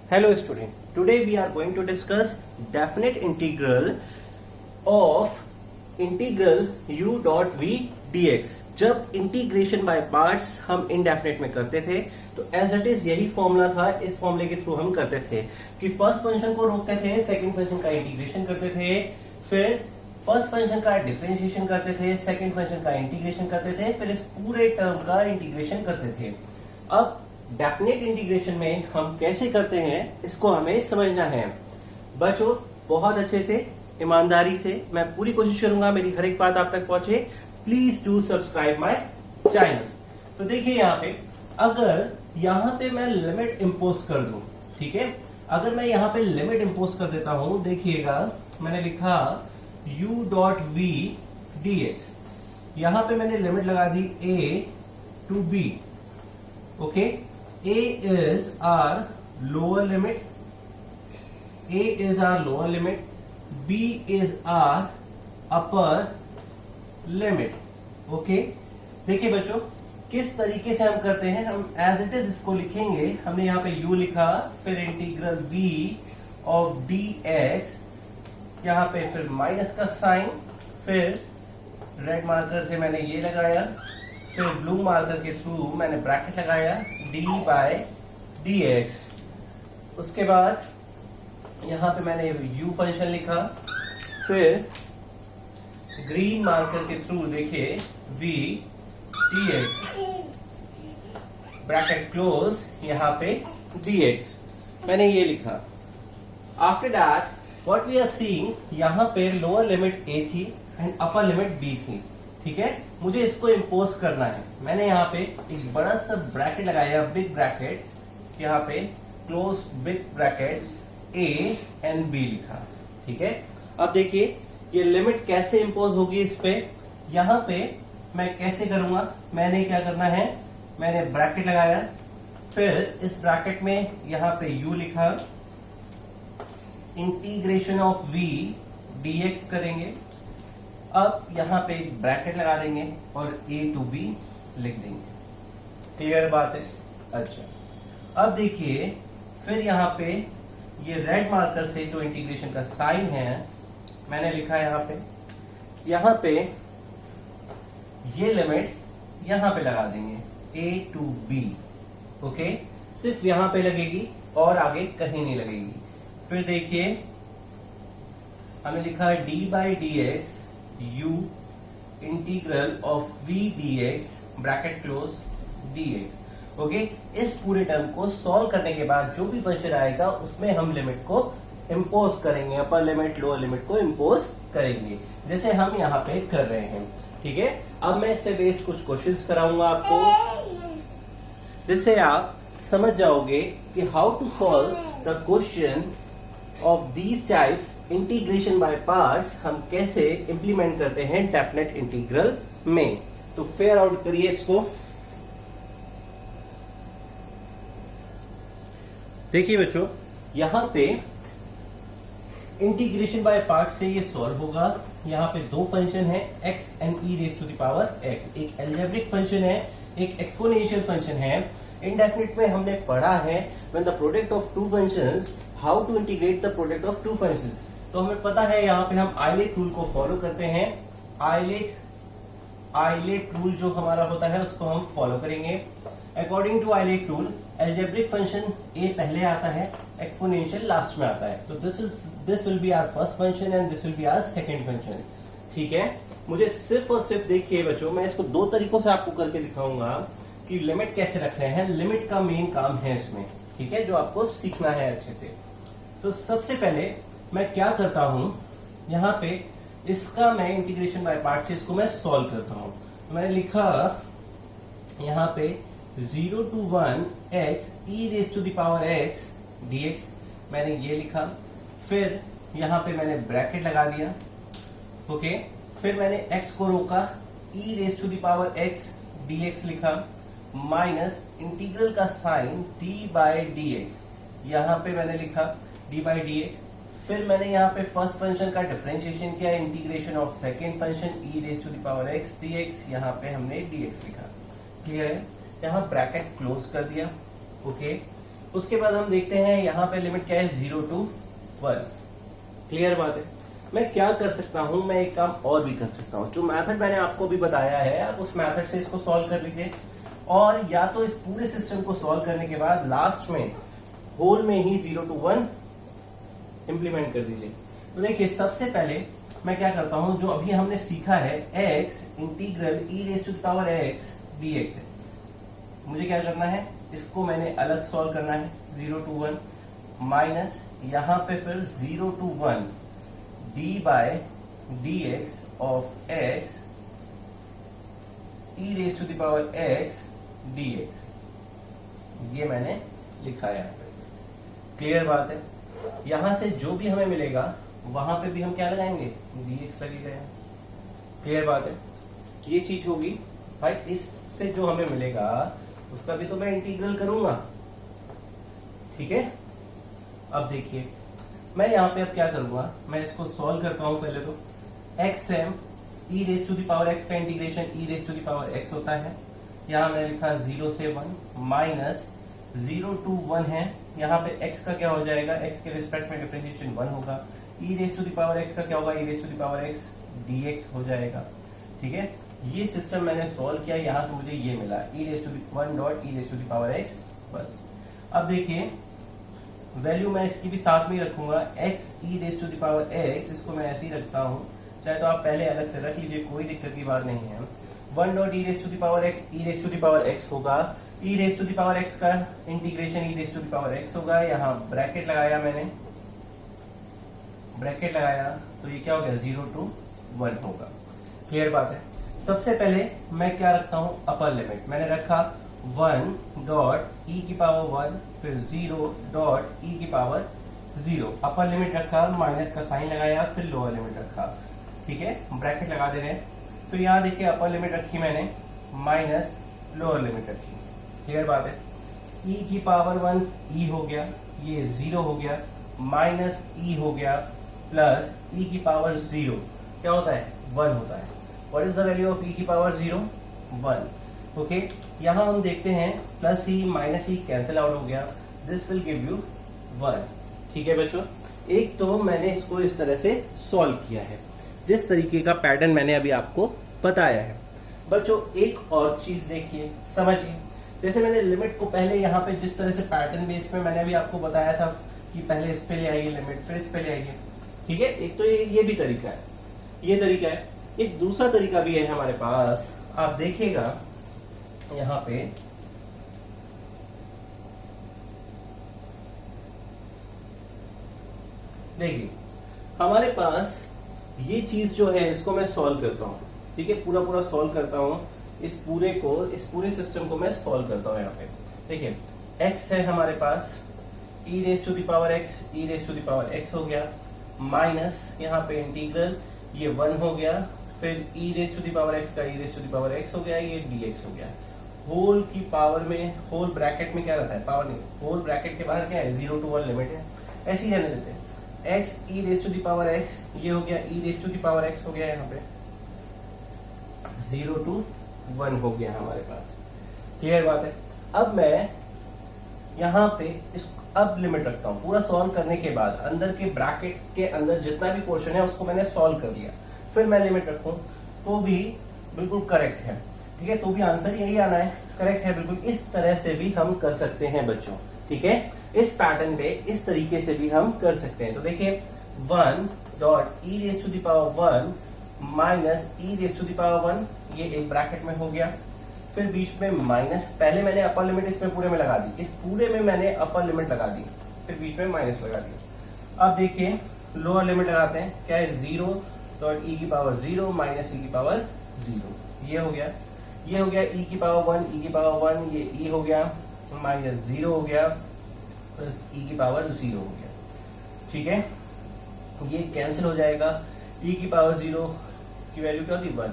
Hello student, today we are going to discuss definite integral of integral u dot v dx। जब integration by parts हम indefinite में करते थे तो as it is यही formula था, इस फॉर्मूले के थ्रू हम करते थे कि फर्स्ट फंक्शन को रोकते थे, सेकंड फंक्शन का इंटीग्रेशन करते थे, फिर फर्स्ट फंक्शन का डिफरेंशिएशन करते थे, सेकंड फंक्शन का इंटीग्रेशन करते थे, फिर इस पूरे टर्म का इंटीग्रेशन करते थे। अब डेफिनेट इंटीग्रेशन में हम कैसे करते हैं इसको हमें समझना है। बच्चों बहुत अच्छे से ईमानदारी से मैं पूरी कोशिश करूंगा मेरी हर एक बात आप तक पहुंचे। Please do subscribe my channel. तो देखिए अगर यहाँ पे मैं लिमिट इंपोज कर दूं, ठीक है, अगर मैं यहाँ पे लिमिट इंपोज कर देता हूं, देखिएगा मैंने लिखा u डॉट v dx, यहाँ पे मैंने लिमिट लगा दी a to b। Okay, a is our lower limit, a is our lower limit, b is our upper limit। Okay, देखिए बच्चों किस तरीके से हम करते हैं, हम एज इट इज इसको लिखेंगे। हमने यहाँ पे u लिखा, फिर इंटीग्रल v ऑफ dx, यहाँ पे फिर माइनस का साइन, फिर रेड मार्कर से मैंने ये लगाया, फिर ब्लू मार्कर के थ्रू मैंने ब्रैकेट लगाया d बाय dx। उसके बाद यहाँ पे मैंने u फंक्शन लिखा, फिर ग्रीन मार्कर के थ्रू देखिए v dx, ब्रैकेट क्लोज, यहाँ पे dx मैंने ये लिखा। After that what we are seeing, यहाँ पे लोअर लिमिट a थी एंड अपर लिमिट b थी, ठीक है। मुझे इसको इंपोज करना है। मैंने यहाँ पे एक बड़ा सा ब्रैकेट लगाया, बिग ब्रैकेट, यहाँ पे close big bracket a and b लिखा, ठीक है। अब देखिए ये लिमिट कैसे इंपोज होगी इस पे, यहाँ पे मैं कैसे करूंगा। मैंने क्या करना है, मैंने ब्रैकेट लगाया, फिर इस ब्रैकेट में यहाँ पे u लिखा, इंटीग्रेशन ऑफ v dx करेंगे। अब यहाँ पे ब्रैकेट लगा देंगे और a टू b लिख देंगे। क्लियर बात है? अच्छा, अब देखिए फिर यहाँ पे ये रेड मार्कर से जो इंटीग्रेशन का साइन है मैंने लिखा है, यहाँ पे ये लिमिट यहाँ पे लगा देंगे a टू b। ओके, सिर्फ यहाँ पे लगेगी और आगे कहीं नहीं लगेगी। फिर देखिए हमने लिखा है d by dx u integral of v dx, bracket close dx। Okay, इस पूरे टर्म को सॉल्व करने के बाद जो भी फंक्शन आएगा उसमें हम लिमिट को इंपोज करेंगे, अपर लिमिट लोअर लिमिट को इंपोज करेंगे, जैसे हम यहाँ पे कर रहे हैं, ठीक है। अब मैं इस पे बेस कुछ क्वेश्चंस कराऊंगा आपको, जिससे आप समझ जाओगे कि how to solve the question of these types integration by parts, हम कैसे इंप्लीमेंट करते हैं डेफिनेट इंटीग्रल में। तो फेयर आउट करिए इसको। देखिए बच्चों यहां पे इंटीग्रेशन बाय पार्ट से ये सॉल्व होगा। यहाँ पे दो फंक्शन है x and e raise to the power x, एक अलजेब्रिक फंक्शन है, एक एक्सपोनेंशियल फंक्शन है। इनडेफिनिट में हमने पढ़ा है when the product of two functions, how to integrate the product of two functions. तो हमें पता है यहाँ पे हम आइलेट रूल को फॉलो करते हैं। आइलेट रूल जो हमारा होता है उसको हम फॉलो करेंगे। According to ILATE rule algebraic function a पहले आता है, एक्सपोनेंशियल लास्ट में आता है। तो this will be our first function and this will be our second function, ठीक है। मुझे सिर्फ और सिर्फ देखिए बच्चों, मैं इसको दो तरीकों से आपको करके दिखाऊंगा कि लिमिट कैसे रखने हैं। लिमिट का मेन काम है इसमें, ठीक है, जो आपको सीखना है अच्छे से। तो सबसे पहले मैं क्या करता हूं, यहाँ पे इसका मैं इंटीग्रेशन बाय पार्ट से इसको मैं सॉल्व करता हूं। तो मैंने लिखा यहाँ पे 0 to 1 x e raise to the power x dx, मैंने ये लिखा। फिर यहाँ पे मैंने ब्रैकेट लगा दिया, ओके। फिर मैंने x को रोका, e raise to the power x dx लिखा, माइनस इंटीग्रल का साइन d बाई dx, यहाँ पे मैंने लिखा d बाई dx। फिर मैंने यहाँ पे फर्स्ट फंक्शन का डिफरेंशिएशन किया, integration of second function e raise to the power x dx, यहाँ पे हमने dx लिखा। क्लियर है? यहाँ ब्रैकेट क्लोज कर दिया, ओके। उसके बाद हम देखते हैं यहाँ पे लिमिट क्या है 0 to 1। क्लियर बात है। मैं क्या कर सकता हूँ, मैं एक काम और भी कर सकता हूँ। जो मेथड मैंने आपको भी बताया है आप उस मेथड से इसको सॉल्व कर लीजिए, और या तो इस पूरे सिस्टम को सॉल्व करने के बाद लास्ट में होल में ही 0 to 1 इंप्लीमेंट कर दीजिए। तो देखिए सबसे पहले मैं क्या करता हूँ, जो अभी हमने सीखा है x इंटीग्रल e⁻x dx है, मुझे क्या करना है, इसको मैंने अलग सॉल्व करना है 0 to 1 माइनस यहाँ पे फिर 0 to 1 d/dx of x e⁻x dx, ये मैंने लिखा है यहाँ पे। क्लियर बात है। यहां से जो भी हमें मिलेगा वहां पे भी हम क्या लगाएंगे, dx लगेगा। क्लियर बात है। ये चीज होगी भाई, इससे जो हमें मिलेगा उसका भी तो मैं इंटीग्रल करूंगा। ठीक है। अब देखिए मैं यहाँ पे अब क्या करूंगा, मैं इसको सॉल्व करता हूं। पहले तो xm e⁻x का इंटीग्रेशन e⁻x होता है। यहाँ मैंने लिखा 0 से 1 माइनस 0 to 1 है। यहाँ पे x का क्या हो जाएगा, x के रिस्पेक्ट में डिफरेंशिएशन 1 होगा। e⁻x का क्या होगा, e⁻x dx हो जाएगा। ठीक है। ये सिस्टम मैंने सॉल्व किया, यहाँ से मुझे ये मिला e⁻1.e⁻x बस। अब देखिए वैल्यू मैं इसकी भी साथ में ही रखूंगा, x e⁻x, इसको मैं ऐसे ही रखता हूँ, चाहे तो आप पहले अलग से रख लीजिए, कोई दिक्कत की बात नहीं है। 1.e⁻x होगा, e⁻x का इंटीग्रेशन e⁻x होगा। यहाँ ब्रैकेट लगाया मैंने, ब्रैकेट लगाया तो ये क्या हो गया, 0 to 1 होगा। क्लियर बात है। सबसे पहले मैं क्या रखता हूँ, अपर लिमिट मैंने रखा 1.e⁻1 फिर 0.e⁻0, अपर लिमिट रखा, माइनस का साइन लगाया, फिर लोअर लिमिट रखा। ठीक है, ब्रैकेट लगा दे रहे हैं। फिर यहाँ देखिए अपर लिमिट रखी मैंने, माइनस लोअर लिमिट रखी। क्लियर बात है। e⁻1 e हो गया, ये 0 हो गया, माइनस e हो गया, प्लस e⁻0 क्या होता है, 1 होता है। What is the value of e⁻0, 1। Okay, यहाँ हम देखते हैं प्लस ई माइनस ई कैंसिल आउट हो गया, दिस विल गिव यू 1। ठीक है बच्चों, एक तो मैंने इसको इस तरह से सॉल्व किया है, जिस तरीके का पैटर्न मैंने अभी आपको बताया है। बच्चों एक और चीज देखिए, समझिए, जैसे मैंने लिमिट को पहले यहाँ पे जिस तरह से पैटर्न बेस में मैंने अभी आपको बताया था कि पहले इस पे ले आइए लिमिट, फिर इस पे ले आइए। ठीक है, एक तो ये भी तरीका है, ये तरीका है। एक दूसरा तरीका भी है हमारे पास, आप देखिएगा यहाँ पे देखिए हमारे पास ये चीज जो है इसको मैं सॉल्व करता हूँ। ठीक है, पूरा सॉल्व करता हूँ, इस पूरे सिस्टम को मैं सॉल्व करता हूँ। यहाँ पे देखिए x है हमारे पास, e⁻x हो गया, माइनस यहाँ पे इंटीग्रल ये 1 हो गया, फिर e⁻x का e⁻x हो गया, ये dx हो गया। होल की पावर में, होल ब्रैकेट में क्या रहता है, पावर नहीं, होल ब्रैकेट के बाहर क्या है, 0 to 1 लिमिट है, ऐसे ही रहने देते हैं। x e⁻x ये हो गया, e⁻x हो गया, यहाँ पे 0 to 1 हो गया हमारे पास। क्लियर बात है। अब मैं यहाँ पे इस अब लिमिट रखता हूँ, पूरा सॉल्व करने के बाद अंदर के ब्रैकेट के अंदर जितना भी पोर्शन है उसको मैंने सॉल्व कर लिया, फिर मैं लिमिट रखूँ तो भी बिल्कुल करेक्ट है। ठीक है, तो भी आंसर यही आना है, करेक्ट है बिल्कुल। इस तरह से भी हम कर सकते हैं बच्चों। ठीक है, इस पैटर्न पे इस तरीके से भी हम कर सकते हैं। तो देखिए 1.e⁻1 माइनस e⁻1, ये एक ब्रैकेट में हो गया, फिर बीच में माइनस, पहले मैंने अपर लिमिट इसमें पूरे में लगा दी, इस पूरे में मैंने अपर लिमिट लगा दी, फिर बीच में माइनस लगा दी। अब देखिए लोअर लिमिट लगाते हैं, क्या है, 0.e⁻0 माइनस e⁻0, ये हो गया, ये हो गया e⁻1, ये e हो गया, माइनस 0 हो गया, प्लस e⁻0 हो गया। ठीक है, ये कैंसिल हो जाएगा, e⁻0 की वैल्यू क्या होती, 1।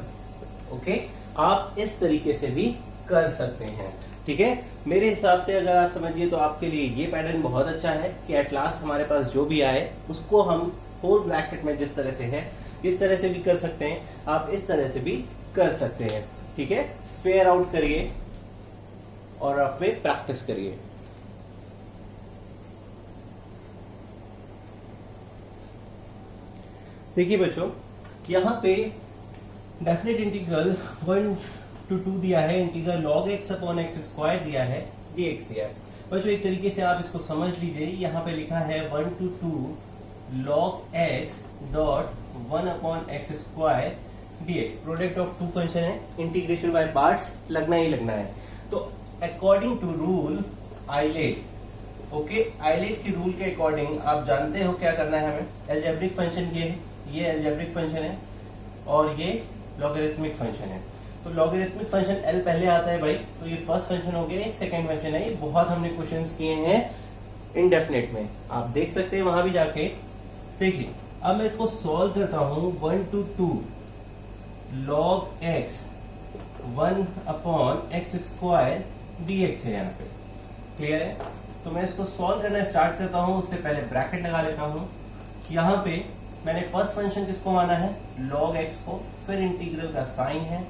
ओके, आप इस तरीके से भी कर सकते हैं। ठीक है, मेरे हिसाब से अगर आप समझिए तो आपके लिए ये पैटर्न बहुत अच्छा है कि एट लास्ट हमारे पास जो भी आए उसको हम होल ब्रैकेट में जिस तरह से है इस तरह से भी कर सकते हैं, आप इस तरह से भी कर सकते हैं। ठीक है, फेयर आउट करिए और आप पे प्रैक्टिस करिए। देखिए बच्चों, यहाँ पे डेफिनेट इंटीग्रल 1 to 2 दिया है, integral log x upon x square दिया है, dx दिया है। बच्चों एक तरीके से आप इसको समझ लीजिए, यहाँ पे लिखा है 1 to 2 log x dot 1 upon x square dx। Product of two function है, इंटीग्रेशन बाय पार्ट्स लगना ही लगना है। तो according to rule ILATE, okay, ILATE की रूल के अकॉर्डिंग आप जानते हो क्या करना है हमें। एल्जेब्रिक फंक्शन ये एल्जेब्रिक फंक्शन है और ये लॉगरिथमिक फंक्शन है। तो लॉगरिथमिक फंक्शन एल पहले आता है भाई, तो ये फर्स्ट फंक्शन हो गया, ये सेकंड फंक्शन है। ये बहुत हमने क्वेश्चंस किए हैं इनडेफिनेट में, आप देख सकते हैं वहां भी जाके। देखिए अब मैं इसको सॉल्व करता हूं, 1 to 2 log x 1 upon x square dx है यहाँ पे, क्लियर है। तो मैं इसको सॉल्व करना स्टार्ट करता हूँ, उससे पहले ब्रैकेट लगा लेता हूँ। यहाँ पे मैंने फर्स्ट फंक्शन किसको माना है, log x को, फिर इंटीग्रल का साइन है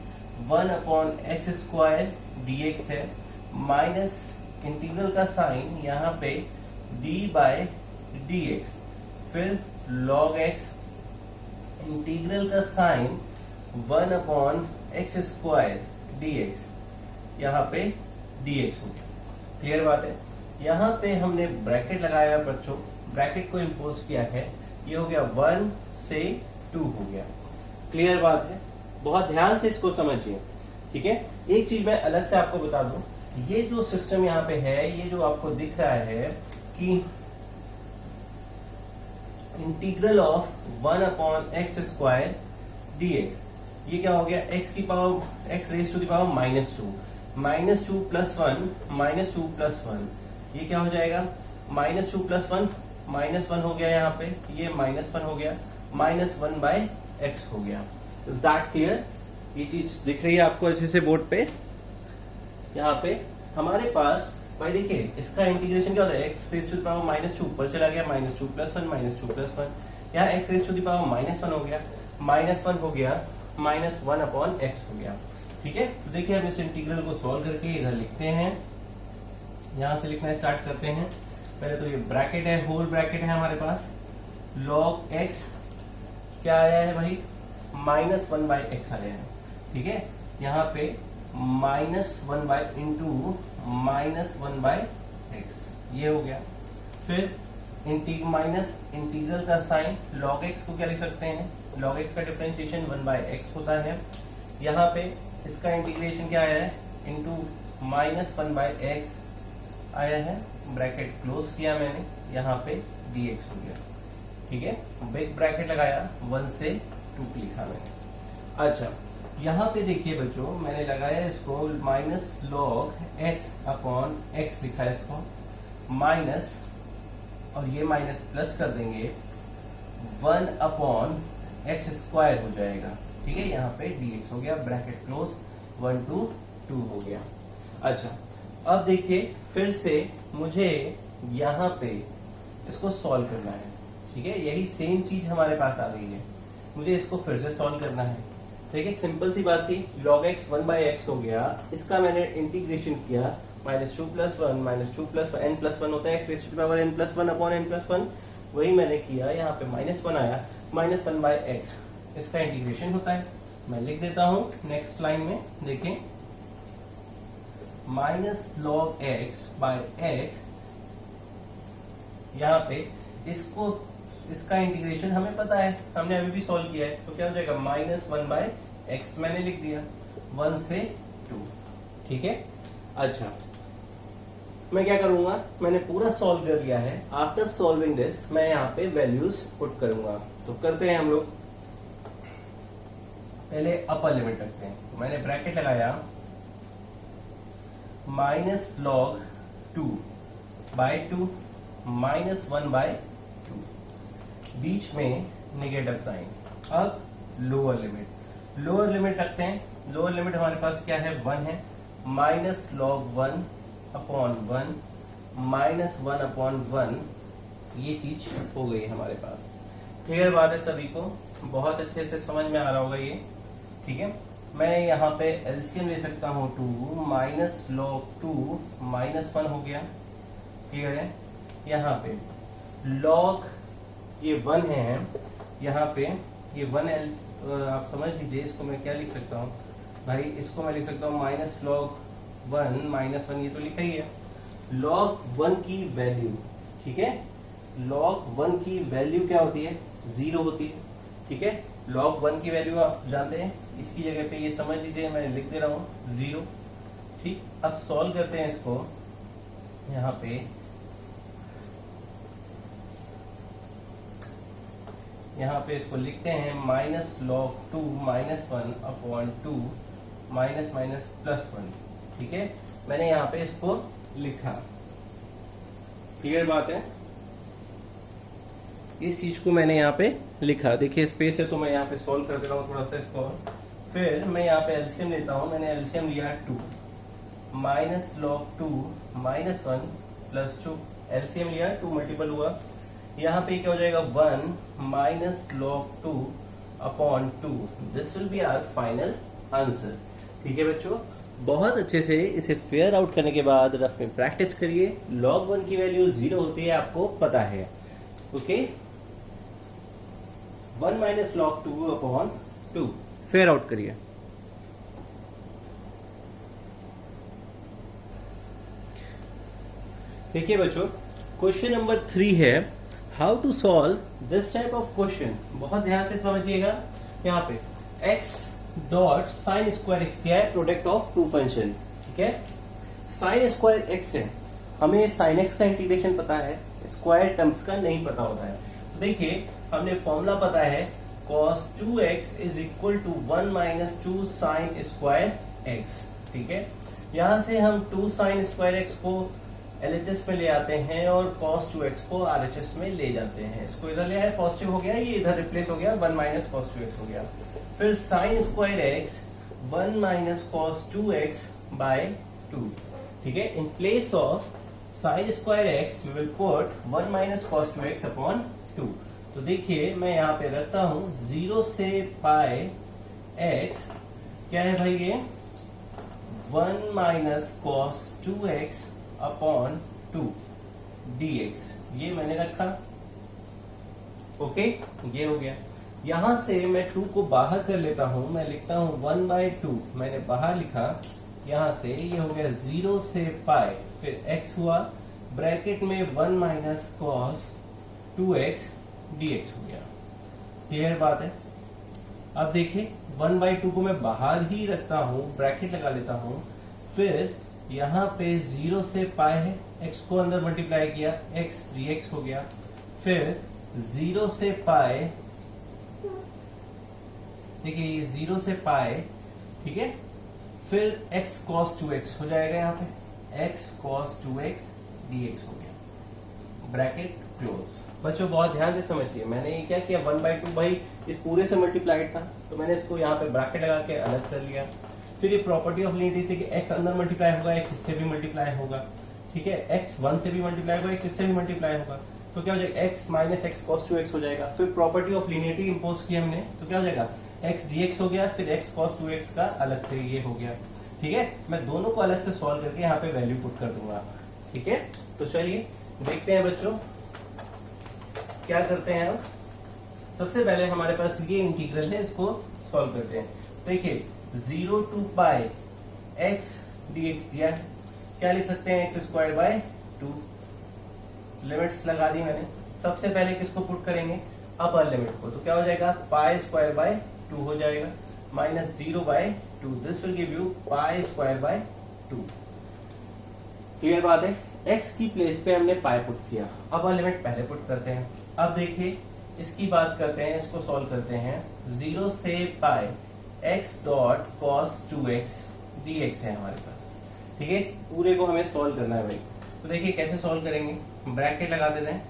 1 अपॉन एक्स स्क्वायर dx है, माइनस इंटीग्रल का साइन यहाँ पे d बाय dx, फिर log x इंटीग्रल का sign 1 upon x square dx, यहाँ पे dx हो गया, क्लियर बात है। यहाँ पे हमने ब्रैकेट लगाया बच्चों, ब्रैकेट को इम्पोज किया है, ये हो गया 1 से 2 हो गया, क्लियर बात है। बहुत ध्यान से इसको समझिए, ठीक है। एक चीज मैं अलग से आपको बता दूं, ये जो सिस्टम यहाँ पे है, ये जो आपको दिख रहा है कि integral of 1 upon x square dx, ये क्या हो गया, x की power x raise to the power -2 plus 1 plus 1, ये क्या हो जाएगा, -2 प्लस 1 -1 हो गया, यहाँ पे ये -1 हो गया, -1 बाय x हो गया। Is that clear? ये चीज दिख रही है आपको अच्छे से बोर्ड पे। यहाँ पे हमारे पास भाई देखिए, इसका इंटीग्रेशन क्या होता है, x raise to the power -2 ऊपर चला गया, -2 प्लस 1 -2 प्लस 1, यहाँ x raise to the power -1 हो गया, -1 हो गया, -1 अपॉन x हो गया, ठीक है। तो देखिए हम इस इंटीग्रल को सॉल्व करके इधर लिखते हैं, यहाँ से लिखना स्टार्ट करते हैं। पहले तो ये ब्रैकेट है, होल ब्रैकेट है हमारे पास, log x क्या आया है भाई, -1 बाई एक्स आया है, ठीक है। यहाँ पे -1 बाई इंटू -1 बाई एक्स, ये हो गया। फिर माइनस इंटीग्रल का साइन, log x को क्या लिख सकते हैं, log x का डिफरेंशिएशन 1 बाई एक्स होता है। यहाँ पे इसका इंटीग्रेशन क्या आया है, इंटू -1 बाई एक्स आया है, ब्रैकेट क्लोज किया मैंने, यहाँ पे dx हो गया, ठीक है। बिग ब्रैकेट लगाया, 1 से 2 लिखा मैंने। अच्छा यहाँ पे देखिए बच्चों, मैंने लगाया इसको minus log x upon x लिखा है इसको, माइनस और ये माइनस प्लस कर देंगे, 1 अपॉन एक्स स्क्वायर हो जाएगा, ठीक है। यहाँ पे dx हो गया, ब्रैकेट क्लोज, 1 to 2 हो गया। अच्छा अब देखिए फिर से मुझे यहाँ पे इसको सॉल्व करना है, ठीक है। यही सेम चीज हमारे पास आ गई है, मुझे इसको फिर से सॉल्व करना है। देखिए सिंपल सी बात थी, log x 1 बाई एक्स हो गया, इसका मैंने इंटीग्रेशन किया, -2 प्लस 1 -2 प्लस n प्लस 1 होता है, x raise to the power n plus 1 upon n plus 1, वही मैंने किया। यहाँ पे -1 आया, -1 बाई एक्स, इसका इंटीग्रेशन होता है। मैं लिख देता हूँ नेक्स्ट लाइन में, देखें, -log x बाई एक्स, यहाँ पे इसका इंटीग्रेशन हमें पता है, हमने अभी भी सॉल्व किया है, तो क्या हो जाएगा, -1 बाई एक्स मैंने लिख दिया, 1 से 2, ठीक है। अच्छा मैं क्या करूंगा, मैंने पूरा सॉल्व कर लिया है। आफ्टर सॉल्विंग दिस मैं यहाँ पे वैल्यूज पुट करूंगा, तो करते हैं हम लोग। पहले अपर लिमिट रखते हैं, तो मैंने ब्रैकेट लगाया, -log 2 बाई 2 -1 बाई 2, बीच में नेगेटिव साइन। अब लोअर लिमिट रखते हैं। लोअर लिमिट हमारे पास क्या है, 1 है, -log 1 अपॉन 1 -1 अपॉन 1, ये चीज हो गई हमारे पास। क्लियर बात है सभी को, बहुत अच्छे से समझ में आ रहा होगा ये, ठीक है। मैं यहाँ पे एलसीएम ले सकता हूँ, 2 -log 2 -1 हो गया, क्लियर है। यहाँ पे log ये 1 है, यहाँ पे ये 1 आप समझ लीजिए, इसको मैं क्या लिख सकता हूँ भाई, इसको मैं लिख सकता हूँ माइनस लॉग 1 माइनस 1, ये तो लिखा ही है। लॉग 1 की वैल्यू, ठीक है, लॉग 1 की वैल्यू क्या होती है, 0 होती है, ठीक है। लॉग 1 की वैल्यू आप जानते हैं, इसकी जगह पे ये समझ लीजिए मैं लिख दे रहा हूँ 0, ठीक। अब सॉल्व करते हैं इसको, यहाँ पे इसको लिखते हैं minus log 2 minus 1 upon 2 minus minus plus 1, ठीक है। मैंने यहाँ पे इसको लिखा, क्लियर बात है, इस चीज को मैंने यहाँ पे लिखा। देखिए स्पेस है तो मैं यहाँ पे सॉल्व कर दे रहा हूँ थोड़ा सा इसको। फिर मैं यहाँ पे एलसीएम लेता हूँ, मैंने एलसीएम लिया 2 minus log 2 minus 1 plus 2, LCM लिया 2 मल्टीपल हुआ, यहाँ पे क्या हो जाएगा 1 minus log 2 upon 2, this will be our final answer, ठीक है बच्चों। बहुत अच्छे से इसे फेयर आउट करने के बाद रफ में प्रैक्टिस करिए। लॉग 1 की वैल्यू 0 होती है, आपको पता है, okay. 1 minus log 2 upon 2, fair out करिए। देखिए बच्चों, क्वेश्चन नंबर 3 है how to solve this type of question. बहुत ध्यान से समझिएगा। यहाँ पे x dot sine square x दिया है, प्रोडक्ट ऑफ टू फंक्शन, ठीक है। साइन स्क्वायर एक्स है, हमें साइन एक्स का इंटीग्रेशन पता है, स्क्वायर टर्म्स का नहीं पता होता है। देखिए हमने फॉर्मूला पता है cos 2x is equal to 1 minus 2 sine square x, ठीक है। यहां से हम 2 साइन स्क्वायर एक्स को LHS में ले आते हैं और cos 2x को RHS में ले जाते हैं। इसको इधर ले आए, पॉजिटिव हो गया, ये इधर रिप्लेस हो गया, 1 माइनस cos 2x हो गया। फिर sine square x 1 minus cos 2x by 2, ठीक है। In place of sine square x we will put 1 minus cos 2x upon 2। तो देखिए मैं यहाँ पे रखता हूँ 0 से पाई x, क्या है भाई ये 1 minus cos 2x upon 2 dx, ये मैंने रखा, ओके, ये हो गया। यहां से मैं 2 को बाहर कर लेता हूं, मैं लिखता हूं 1/2, मैंने बाहर लिखा, यहां से ये हो गया 0 से पाई, फिर x हुआ, ब्रैकेट में 1 माइनस cos 2x dx हो गया, क्लियर बात है। अब देखिए 1/2 को मैं बाहर ही रखता हूं, ब्रैकेट लगा लेता हूं, फिर यहाँ पे 0 से पाई है, x को अंदर मल्टीप्लाई किया, x dx हो गया, फिर 0 से पाई, देखिए ये 0 से पाई, ठीक है, फिर x cos 2x हो जाएगा, यहाँ पे x cos 2x dx हो गया, ब्रैकेट क्लोज। बच्चों बहुत ध्यान से समझिए, मैंने ये क्या किया 1/2 भाई इस पूरे से मल्टीप्लाइड था, तो मैंने इसको यहाँ पे ब्रैकेट लगा के अलग कर लिया। फिर ये प्रॉपर्टी ऑफ लीनियरिटी थी कि x अंदर मल्टीप्लाई होगा, x इससे भी मल्टीप्लाई होगा, ठीक है, x 1 से भी मल्टीप्लाई होगा, x इससे भी मल्टीप्लाई होगा, तो क्या हो जाएगा x minus x cos 2x हो जाएगा। फिर प्रॉपर्टी ऑफ लीनियरिटी इंपोज की हमने, तो क्या हो जाएगा x dx हो गया, फिर x cos 2x का अलग से ये हो गया, ठीक है। मैं दोनों को अलग से सॉल्व करके यहाँ पे वैल्यू पुट कर दूंगा, ठीक है। तो चलिए देखते हैं बच्चों क्या करते हैं हम। सबसे पहले हमारे पास ये इंटीग्रल है, इसको सॉल्व करते हैं। देखिए 0 टू पाई x dx दिया है, क्या लिख सकते हैं x स्क्वायर बाय 2, लिमिट्स लगा दी मैंने। सबसे पहले किसको पुट करेंगे, अपर लिमिट को, तो क्या हो जाएगा पाई स्क्वायर बाय 2 हो जाएगा, minus 0 by 2, this will give you pi square by 2, clear बात है। x की प्लेस पे हमने पाई पुट किया, अपर लिमिट पहले पुट करते हैं। अब देखिए इसकी बात करते हैं, इसको सॉल्व करते हैं। 0 से पाई x dot cos 2x dx है हमारे पास, ठीक है। इस पूरे को हमें सॉल्व करना है भाई, तो देखिए कैसे सॉल्व करेंगे, ब्रैकेट लगा देते हैं,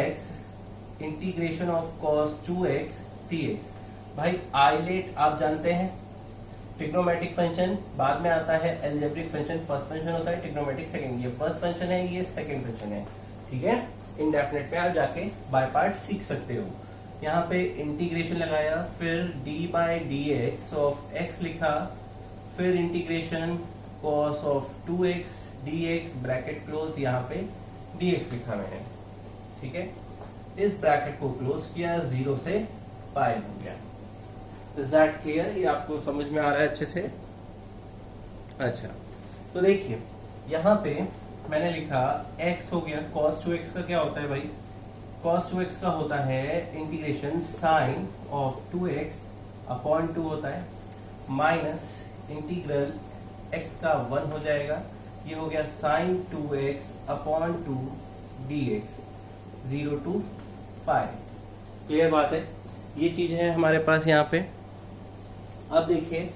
x integration of cos 2x dx। भाई आइलेट आप जानते हैं, ट्रिग्नोमेट्रिक फंक्शन बाद में आता है, अलजेब्रिक फंक्शन फर्स्ट फंक्शन होता है, ट्रिग्नोमेट्रिक सेकंड, ये फर्स्ट फंक्शन है, ये सेकंड फंक्शन है, ठीक है। इंडेफिनिट पे आप जाके बाय पार्ट सीख सकते हो। यहाँ पे इंटीग्रेशन लगाया, फिर d by dx of x लिखा, फिर integration cos of 2x dx bracket close, यहाँ पे dx लिखा मैंने, ठीक है। इस ब्रैकेट को क्लोज किया, 0 से 5 हो गया। Is that clear? ये आपको समझ में आ रहा है अच्छे से? अच्छा, तो देखिए यहाँ पे मैंने लिखा x हो गया, cos 2x का क्या होता है भाई? cos 2x का होता है integration sign of 2x upon 2 होता है, माइनस इंटीग्रल x का 1 हो जाएगा, ये हो गया sine 2x upon 2 dx 0 to pi. Clear बात है? ये चीज है हमारे पास यहाँ पे। अब देखिए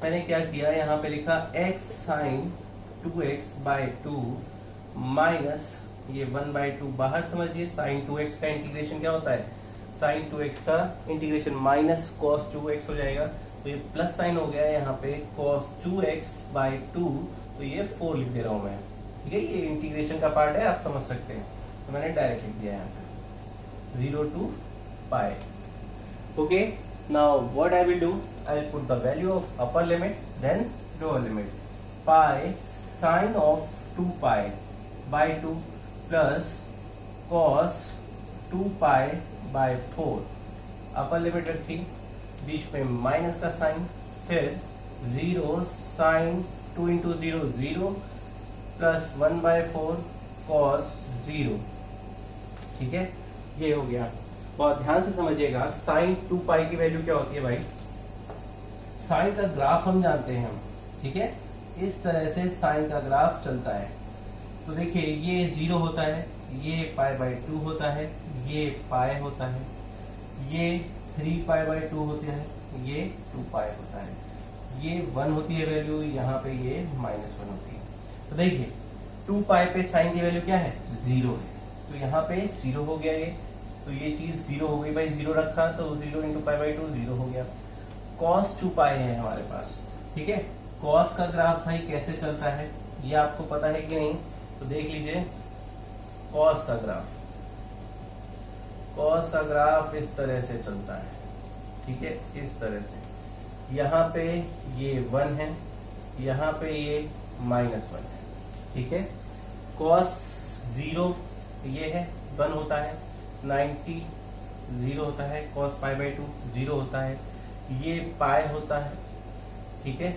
मैंने क्या किया, यहाँ पे लिखा x sign 2x by 2 minus ये 1/2 बाहर समझिए। साइन 2x का इंटीग्रेशन क्या होता है? साइन 2x का इंटीग्रेशन माइनस cos 2x हो जाएगा, तो ये प्लस साइन हो गया यहाँ पे cos 2x बाई 2, तो ये 4 लिख दे रहा हूँ मैं। ठीक है, ये इंटीग्रेशन का पार्ट है, आप समझ सकते हैं, तो मैंने डायरेक्ट लिख दिया यहाँ पे 0 to pi. Okay, now what I will do, I will put the value of upper limit then lower limit. Pi sine of 2 pi by 2 plus cos 2 pi by 4, upper limit रखी, बीच में minus का sign, फिर 0 sign 2 into 0 0 plus 1/4 cos 0। ठीक है, ये हो गया। बहुत ध्यान से समझिएगा, साइन 2 पाई की वैल्यू क्या होती है भाई? साइन का ग्राफ हम जानते हैं हम, ठीक है, इस तरह से साइन का ग्राफ चलता है। तो देखिए ये 0 होता है, ये पाई बाई 2 होता है, ये पाई होता है, ये 3 पाई बाई 2 होता है, ये 2 पाई होता है, ये 1 होती है वैल्यू, यहाँ पे ये -1 होती है। तो देखिए 2 पाई पे साइन की वैल्यू क्या है? 0 है, तो यहाँ पे 0 हो गया ये, तो ये चीज 0 हो गई भाई, 0 रखा तो 0 इंटू पाई बाई 2 0 हो गया। cos 2 पाई है हमारे पास, ठीक है। cos का ग्राफ भाई कैसे चलता है ये आपको पता है कि नहीं? तो देख लीजिए cos का ग्राफ, cos का ग्राफ इस तरह से चलता है, ठीक है, इस तरह से। यहाँ पे ये 1 है, यहाँ पे ये -1 है, ठीक है। cos 0 ये है 1 होता है, 90 0 होता है, cos पाई बाई 2 0 होता है, ये पाई होता है, ठीक है,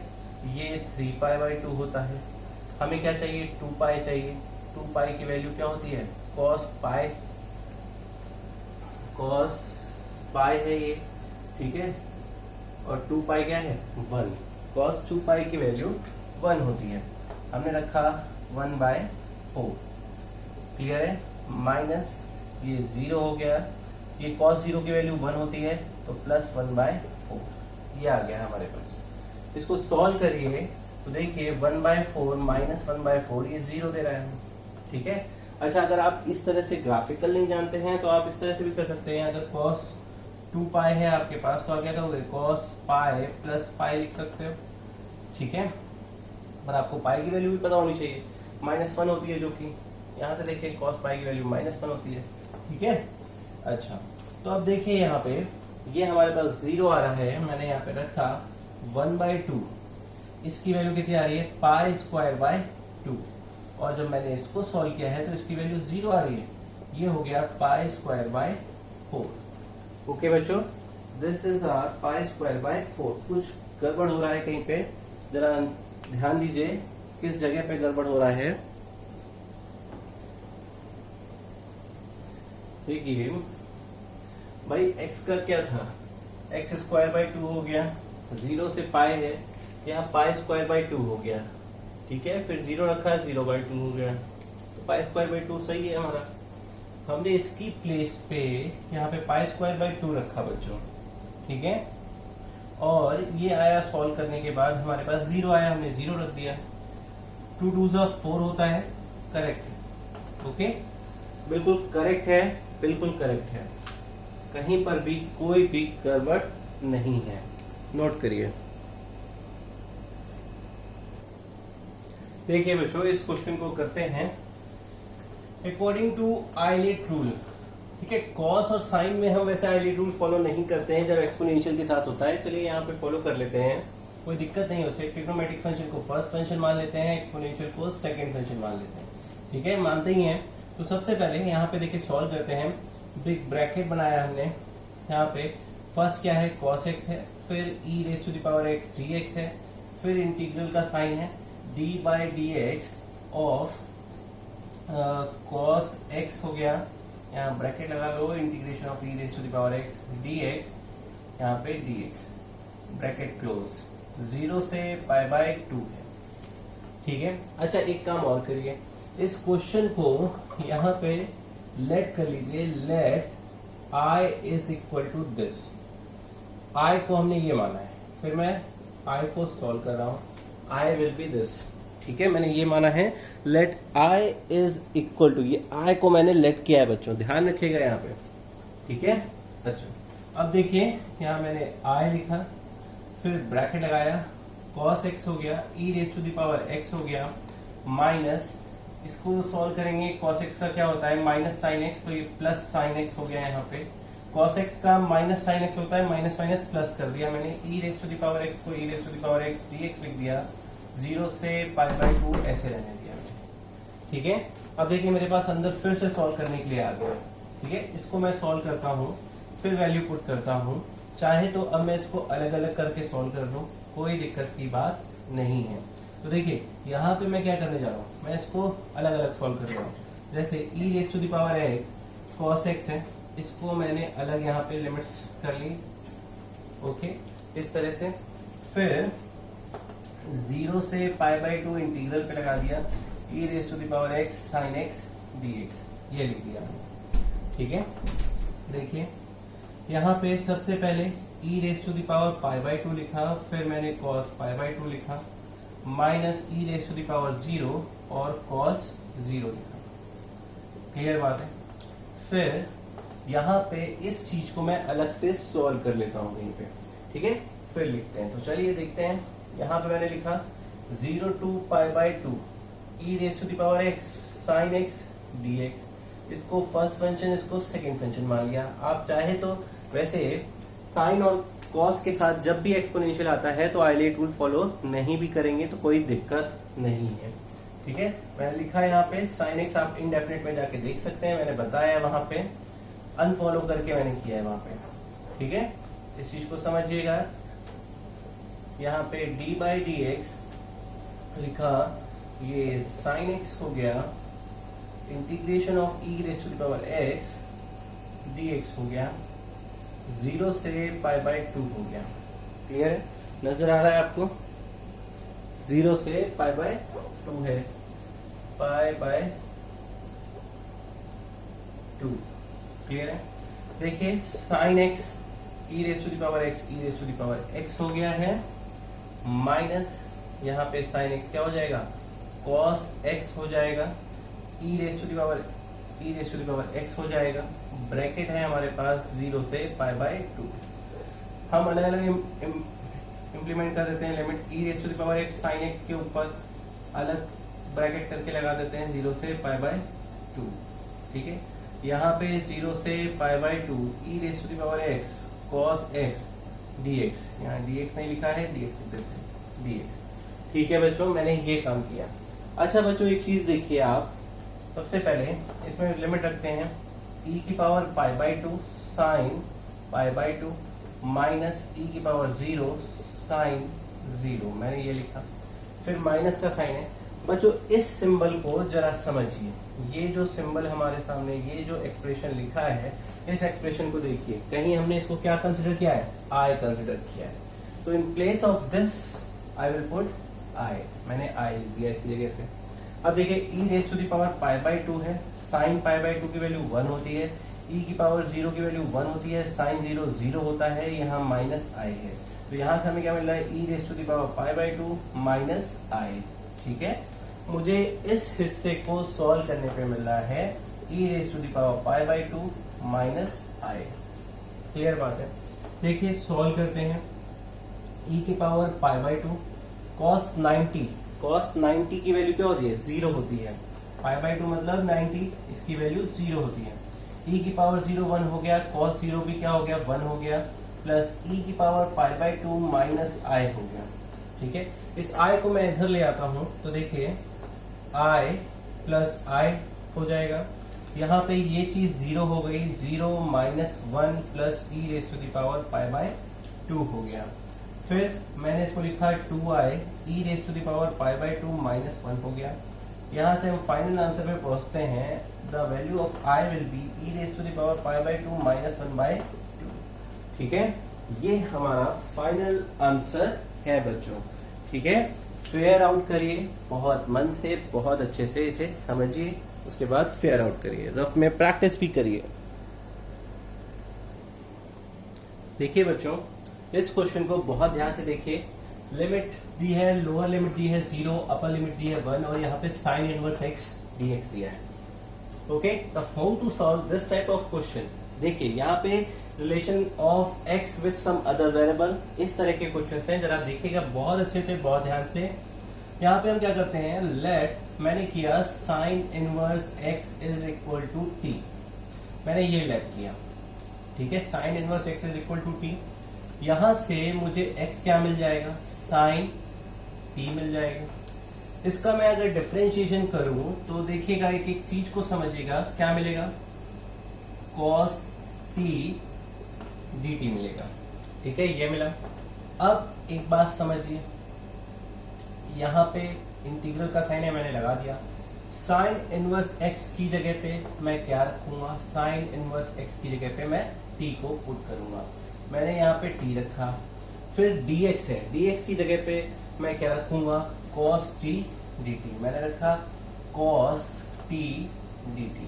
ये 3 पाई बाई 2 होता है। हमें क्या चाहिए? 2 पाई चाहिए। 2 पाई की वैल्यू क्या होती है? cos पाई है ये, ठीक है, और 2 पाई क्या है? 1। cos 2 पाई की वैल्यू 1 होती है, हमने रखा 1/4। क्लियर है? माइनस ये 0 हो गया, ये cos 0 की वैल्यू 1 होती है, तो प्लस 1/4 ये आ गया हमारे पास। इसको सॉल्व करिए तो देखिए 1/4 माइनस 1/4 ये 0 दे रहा है, ठीक है। अच्छा, अगर आप इस तरह से ग्राफिकल नहीं जानते हैं तो आप इस तरह से भी कर सकते हैं। अगर cos 2 पाई है आपके पास तो आप क्या करोगे? cos पाई प्लस पाई लिख सकते हो, ठीक है, पर आपको पाई की वैल्यू भी पता होनी चाहिए। -1 होती है, जो कि यहाँ से देखिए cos पाई की वैल्यू -1 होती है, ठीक है। अच्छा, तो अब देखिए यहाँ पे ये हमारे पास 0 आ रहा है, मैंने यहाँ पे रखा 1/2, इसकी वैल्यू कितनी आ रही है? पाई स्क्वायर बाय 2, और जब मैंने इसको सॉल्व किया है तो इसकी वैल्यू 0 आ रही है, ये हो गया पाई स्क्वायर बाय 4। ओके बच्चों, this is our pi square by 4। कुछ गड़बड़ हो रहा है कहीं पे, जरा ध्यान दीजिए किस जगह पे गड़बड़ हो रहा है। देखिए भाई x का क्या था? x स्क्वायर बाई 2 हो गया, 0 से पाई है, यहाँ पाई स्क्वायर बाई 2 हो गया, ठीक है, फिर 0 रखा, 0/2 हो गया, तो पाई स्क्वायर बाई 2 सही है हमारा। हमने इसकी प्लेस पे यहाँ पे पाई स्क्वायर बाई 2 रखा बच्चों, ठीक है, और ये आया सॉल्व करने के बाद हमारे पास 0 आया, हमने 0 रख दिया। 2 2 4 होता है, करेक्ट है, ओके, बिल्कुल करेक्ट है, बिल्कुल करेक्ट है, कहीं पर भी कोई भी गड़बड़ नहीं है, नोट करिए। देखिए बच्चों, इस क्वेश्चन को करते हैं अकॉर्डिंग टू आइलेट रूल, ठीक है। कॉस और साइन में हम वैसे आइलेट रूल फॉलो नहीं करते हैं जब एक्सपोनेंशियल के साथ होता है। चलिए यहाँ पे फॉलो कर लेते हैं, कोई दिक्कत नहीं। वैसे ट्रिग्नोमेट्रिक फंक्शन को फर्स्ट फंक्शन मान लेते हैं, एक्सपोनेंशियल को सेकंड फंक्शन मान लेते हैं, ठीक है, मानते ही हैं। तो सबसे पहले यहाँ पे देखिए सॉल्व करते हैं। बिग ब्रैकेट बनाया हमने, यहाँ पे फर्स्ट क्या है cos x है, फिर e raise to the power x dx है, फिर इंटीग्रल का साइन है d by D X of cos x हो गया, यहाँ ब्रैकेट लगा लो, integration of e raise to the power x dx, यहाँ पे dx ब्रैकेट क्लोज, 0 से पाई बाय 2 है, ठीक है। अच्छा एक काम और करिए, इस क्वेश्चन को यहाँ पे लेट कर लीजिए, let i is equal to this, i को हमने ये माना है, फिर मैं i को सॉल्व कर रहा हूँ, i विल बी दिस, ठीक है, मैंने ये माना है let i is equal to, ये i को मैंने लेट किया है बच्चों, ध्यान रखिएगा यहाँ पे, ठीक है। अच्छा अब देखिए यहाँ मैंने i लिखा, फिर ब्रैकेट लगाया, cos x हो गया, e raise to the power x हो गया, माइनस इसको सॉल्व करेंगे, cos x का क्या होता है माइनस साइन x, तो ये प्लस साइन x हो गया, यहाँ पे cos x का माइनस साइन x होता है, माइनस माइनस प्लस कर दिया मैंने, e raise to the power x को e raise to the power x dx लिख दिया, 0 से पाई बाय 2 ऐसे रहने दिया मैंने, ठीक है। अब देखिए मेरे पास अंदर फिर से सॉल्व करने के लिए आ गया, ठीक है, इसको मैं सॉल्व करता हूँ, फिर वैल्यू पुट करता हूँ, चाहे तो अब मैं इसको अलग अलग करके सॉल्व कर लूँ, कोई दिक्कत की बात नहीं है। तो देखिए यहाँ पे मैं क्या करने जा रहा हूँ, मैं इसको अलग अलग सॉल्व कर रहा हूँ, जैसे e raise to the power x cos x है, इसको मैंने अलग यहाँ पे लिमिट्स कर ली, ओके, इस तरह से, फिर 0 से पाई बाय 2 इंटीग्रल पे लगा दिया, e raise to the power x sin x dx, ये लिख दिया, ठीक है। देखिए यहाँ पे सबसे पहले e raise to the power pi by 2 लिखा, फिर मैंने cos पाई बाय 2 लिखा, minus e raise to the power 0 और cos 0 लिखा, क्लियर बात है। फिर यहाँ पे इस चीज को मैं अलग से सॉल्व कर लेता हूँ कहीं पे, ठीक है, फिर लिखते हैं। तो चलिए देखते हैं, यहाँ पे मैंने लिखा 0 to pi by 2 e raise to the power x sin x dx, इसको फर्स्ट फंक्शन, इसको सेकंड फंक्शन मान लिया। आप चाहे तो वैसे साइन और कॉस के साथ जब भी एक्सपोनेंशियल आता है तो आइलेट रूल फॉलो नहीं भी करेंगे तो कोई दिक्कत नहीं है, ठीक है। मैंने लिखा है यहाँ पे साइन एक्स, आप इनडेफिनेट में जाके देख सकते हैं, मैंने बताया वहां पे, अनफॉलो करके मैंने किया है वहां पे, ठीक है, इस चीज को समझिएगा। यहाँ पे d बाई डी एक्स लिखा, ये साइन एक्स हो गया, integration of e raise to the power x dx हो गया, 0 से पाई बाय 2 हो गया, क्लियर है, नजर आ रहा है आपको, 0 से पाई बाय 2 है, पाई बाय 2, क्लियर है। देखिए sine x e raise to the power x e raise to the power x हो गया है, माइनस यहाँ पे साइन x क्या हो जाएगा, cos x हो जाएगा, e raise to the power x हो जाएगा, ब्रैकेट है हमारे पास 0 से पाई बाय 2, हम अलग अलग इम्प्लीमेंट कर देते हैं, limit e raise to the power x sin x के ऊपर अलग ब्रैकेट करके लगा देते हैं 0 से पाई बाय 2, ठीक है। यहाँ पे 0 से pi by 2 e raise to the power x cos x dx, यहाँ dx नहीं लिखा है, dx लिख देते हैं, dx, ठीक है बच्चों, मैंने ये काम किया। अच्छा बच्चों एक चीज देखिए आप, सबसे पहले इसमें लिमिट रखते हैं, e की power pi by 2 sine pi by 2 minus e की पावर 0 साइन 0, मैंने ये लिखा, फिर माइनस का साइन है। बच्चों इस सिंबल को जरा समझिए, ये जो सिंबल हमारे सामने, ये जो एक्सप्रेशन लिखा है, इस एक्सप्रेशन को देखिए, कहीं हमने इसको क्या कंसिडर किया है, i कंसिडर किया है, तो इन place of this I will put i, मैंने i दिया इसकी जगह पे। अब देखिए e raise to the power pi by 2 है, साइन पाई बाय 2 की वैल्यू 1 होती है, e की पावर 0 की वैल्यू 1 होती है, साइन 0 0 होता है, यहाँ माइनस i है, तो यहाँ से हमें क्या मिल रहा है, e raise to the power pi by 2 minus i, ठीक है। मुझे इस हिस्से को सॉल्व करने पे मिल रहा है e raise to the power pi by 2 minus i, clear बात है। देखिए सॉल्व करते हैं, e की पावर पाई बाय 2 cos 90 की वैल्यू क्या होती है, 0 होती है, पाई बाय 2 मतलब 90, इसकी वैल्यू 0 होती है, e की पावर 0 1 हो गया, cos 0 भी क्या हो गया, 1 हो गया, प्लस e की power pi by 2 minus i हो गया, ठीक है। इस i को मैं इधर ले आता हूं, तो देखिए i प्लस i हो जाएगा, यहाँ पे ये चीज जीरो हो गई, 0 minus 1 plus e raise to the power pi by 2 हो गया। फिर मैंने इसको लिखा 2i e raise to the power pi by 2 minus 1 हो गया। यहाँ से हम फाइनल आंसर पे पहुंचते हैं, the value of i will be e raise to the power pi by 2 minus 1 by 2। ठीक है, ये हमारा फाइनल आंसर है बच्चों। ठीक है, फेयर आउट करिए बहुत मन से, बहुत अच्छे से इसे समझिए, उसके बाद फेयर आउट करिए, रफ में प्रैक्टिस भी करिए। देखिए बच्चों, इस क्वेश्चन को बहुत ध्यान से देखिए। लिमिट दी है, लोअर लिमिट दी है 0, अपर लिमिट दी है 1 और यहाँ पे साइन इनवर्स x dx दिया है। ओके, तो how to solve this type of question. देखिए यहाँ पे relation of x with some other variable, इस तरह के क्वेश्चन हैं, जरा देखिएगा बहुत अच्छे से, बहुत ध्यान से। यहाँ पे हम क्या करते हैं, लेट, मैंने किया sine inverse x is equal to t, मैंने ये लेट किया। ठीक है, sine inverse x is equal to t। यहां से मुझे x क्या मिल जाएगा, साइन t मिल जाएगा। इसका मैं अगर डिफरेंशिएशन करूं तो देखिएगा, एक एक चीज को समझिएगा, क्या मिलेगा, cos t dt मिलेगा। ठीक है, ये मिला। अब एक बात समझिए, यहाँ पे इंटीग्रल का साइन है, मैंने लगा दिया। साइन इनवर्स x की जगह पे मैं क्या रखूंगा, साइन इनवर्स x की जगह पे मैं t को पुट करूंगा। मैंने यहाँ पे t रखा। फिर dx है, dx की जगह पे मैं क्या रखूंगा, cos t dt, मैंने रखा cos t dt।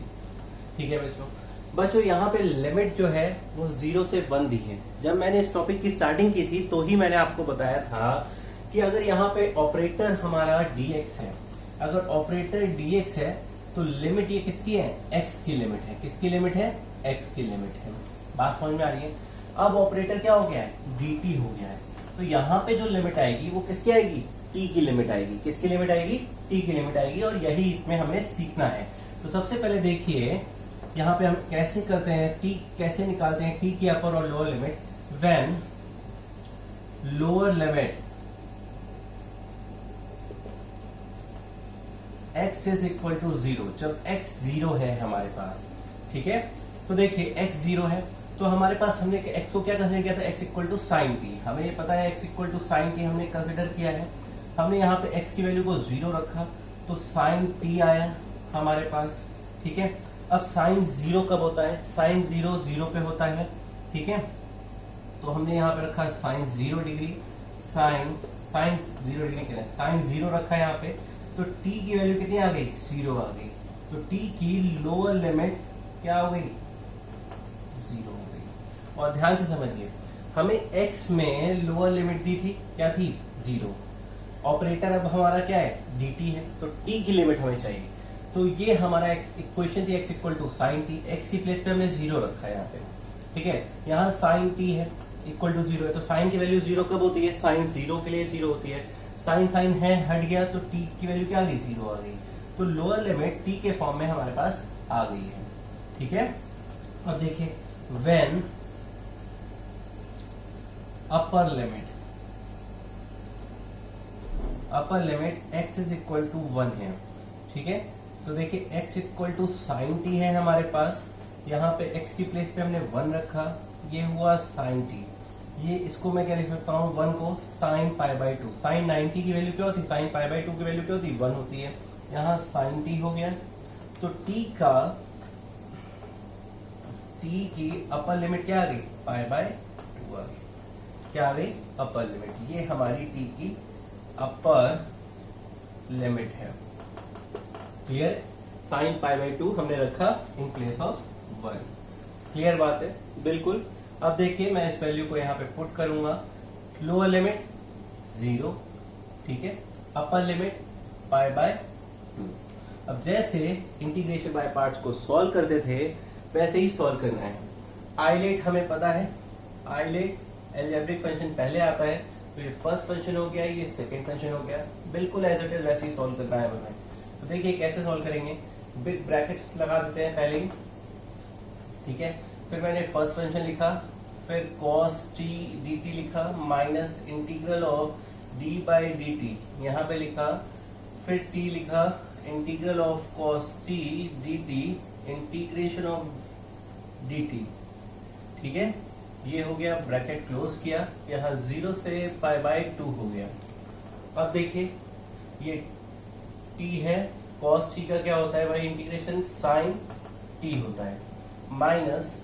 ठीक है बच्चों, यहाँ पे लिमिट जो है वो 0 से 1 दी है। जब मैंने इस टॉपिक की स्टार्टिंग की थी तो ही मैंने आपको बताया था कि अगर यहाँ पे ऑपरेटर हमारा dx है, अगर ऑपरेटर dx है तो लिमिट ये किसकी है, x की लिमिट है। किसकी लिमिट है, x की लिमिट है। बात समझ में आ रही है। अब ऑपरेटर क्या हो गया है, dt हो गया है, तो यहाँ पे जो लिमिट आएगी वो किसकी आएगी, t की लिमिट आएगी। किसकी लिमिट आएगी, t की लिमिट आएगी, और यही इसमें हमें सीखना है। तो सबसे पहले देखिए यहाँ पे हम कैसे करते हैं, t कैसे निकालते हैं, t की अपर और lower limit. When lower limit x is equal to 0, जब x 0 है हमारे पास। ठीक है, तो देखिए x 0 है तो हमारे पास हमने x को क्या कंसीडर किया था, x equal to sine t। हमें ये पता है x equal to sine t हमने कंसीडर किया है। हमने यहाँ पे x की वैल्यू को 0 रखा तो साइन t आया हमारे पास। ठीक है, अब साइन 0 कब होता है, साइन 0 0 पे होता है। ठीक है, तो हमने यहाँ पे रखा साइन 0 डिग्री, साइन 0 डिग्री के साइन 0 रखा है यहाँ पे, तो t की वैल्यू कितनी आ गई, 0 आ गई। तो t की लोअर लिमिट क्या हो गई, 0 हो गई। और ध्यान से समझिए, हमें x में लोअर लिमिट दी थी, क्या थी, 0। ऑपरेटर अब हमारा क्या है, dt है, तो t की लिमिट हमें चाहिए। तो ये हमारा इक्वेशन थी x equal to sine t, x की प्लेस पे हमने 0 रखा है यहाँ पे। ठीक है, यहाँ साइन t है इक्वल टू 0 है, तो साइन की वैल्यू 0 कब होती है, साइन 0 के लिए 0 होती है। साइन है हट गया तो t की वैल्यू क्या आ गई, 0 आ गई। तो लोअर लिमिट t के फॉर्म में हमारे पास आ गई है। ठीक है, अब देखिए when upper limit x is equal to 1 है। ठीक है, तो देखिए x equal to sine t है हमारे पास, यहाँ पे x की प्लेस पे हमने 1 रखा, ये हुआ साइन t। ये इसको मैं क्या लिख सकता हूँ, 1 को साइन पाई बाय 2। साइन 90 की वैल्यू क्या होती है, साइन पाई बाय 2 की वैल्यू क्या होती है, 1 होती है। यहाँ साइन t हो गया, तो t की अपर लिमिट क्या आ गई, पाई बाय 2 आ गई। क्या आ गई, अपर लिमिट। ये हमारी t की अपर लिमिट है। क्लियर, साइन पाई बाय 2 हमने रखा इन प्लेस ऑफ 1। क्लियर बात है, बिल्कुल। अब देखिए मैं इस वैल्यू को यहाँ पे पुट करूंगा, लोअर लिमिट 0, ठीक है, अपर लिमिट पाई बाय 2। अब जैसे इंटीग्रेशन बाय पार्ट्स को सॉल्व करते थे वैसे ही सॉल्व करना है। आइलेट हमें पता है, आइलेट एल्जेब्रिक फंक्शन पहले आता है, तो ये फर्स्ट फंक्शन हो गया, ये सेकंड फंक्शन हो गया, बिल्कुल एज इट इज वैसे ही सॉल्व करना है हमें। तो देखिए कैसे सॉल्व करेंगे, बिग ब्रैकेट्स लगा देते हैं पहले ही। ठीक है, फिर मैंने फर्स्ट फंक्शन लिखा, फिर cos t dt लिखा, minus integral of d by dt यहाँ पे लिखा, फिर t लिखा, integral of cos t dt integration of dt, ठीक है, ये हो गया, ब्रैकेट क्लोज किया, यहाँ 0 से π/2 हो गया। अब देखिए ये t है, cos t का क्या होता है भाई, इंटीग्रेशन sin t होता है, माइनस